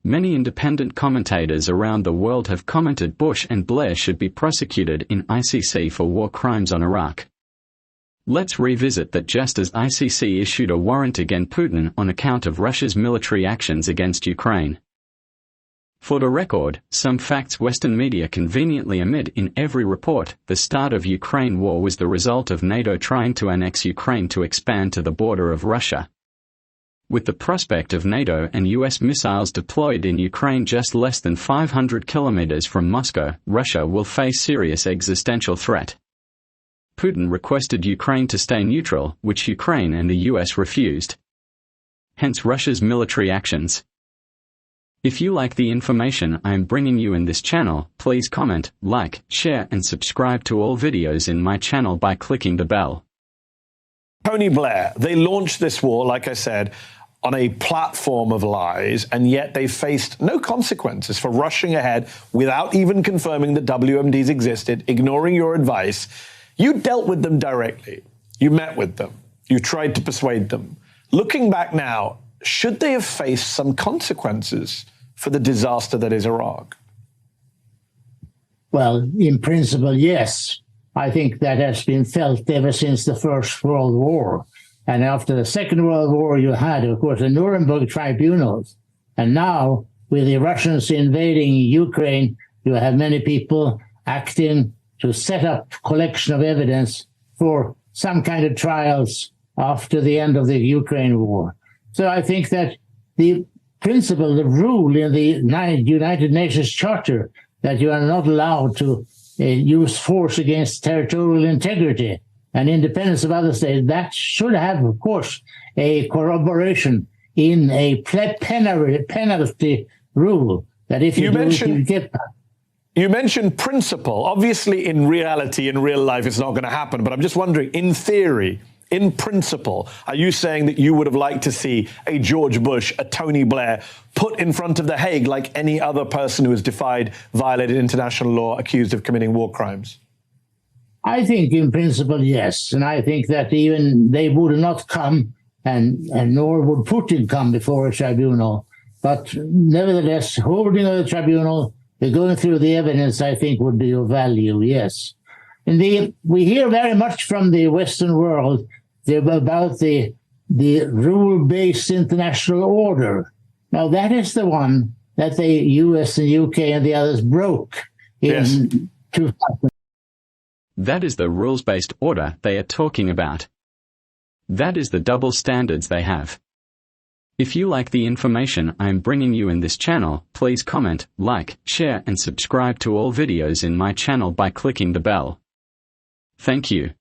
Many independent commentators around the world have commented Bush and Blair should be prosecuted in ICC for war crimes on Iraq. Let's revisit that just as ICC issued a warrant against Putin on account of Russia's military actions against Ukraine. For the record, some facts Western media conveniently omit in every report: the start of Ukraine war was the result of NATO trying to annex Ukraine to expand to the border of Russia. With the prospect of NATO and US missiles deployed in Ukraine just less than 500 kilometers from Moscow, Russia will face serious existential threat. Putin requested Ukraine to stay neutral, which Ukraine and the US refused. Hence Russia's military actions. If you like the information I am bringing you in this channel, please comment, like, share and subscribe to all videos in my channel by clicking the bell. Tony Blair, they launched this war, like I said, on a platform of lies, and yet they faced no consequences for rushing ahead without even confirming that WMDs existed, ignoring your advice. You dealt with them directly. You met with them. You tried to persuade them. Looking back now, should they have faced some consequences for the disaster that is Iraq? Well, in principle, yes. I think that has been felt ever since the First World War. And after the Second World War, you had, of course, the Nuremberg tribunals. And now, with the Russians invading Ukraine, you have many people acting to set up collection of evidence for some kind of trials after the end of the Ukraine war. So I think that the principle, the rule in the United Nations Charter that you are not allowed to use force against territorial integrity and independence of other states, that should have, of course, a corroboration in a penalty rule. That if you get... You mentioned principle. Obviously, in reality, in real life, it's not going to happen. But I'm just wondering, in theory, in principle, are you saying that you would have liked to see a George Bush, a Tony Blair, put in front of The Hague like any other person who has violated international law, accused of committing war crimes? I think in principle, yes. And I think that even they would not come, and nor would Putin come before a tribunal. But nevertheless, holding a tribunal, going through the evidence, I think would be of value, yes. And we hear very much from the Western world about the rule-based international order. Now, that is the one that the US and UK and the others broke in 2000. That is the rules-based order they are talking about. That is the double standards they have. If you like the information I am bringing you in this channel, please comment, like, share and subscribe to all videos in my channel by clicking the bell. Thank you.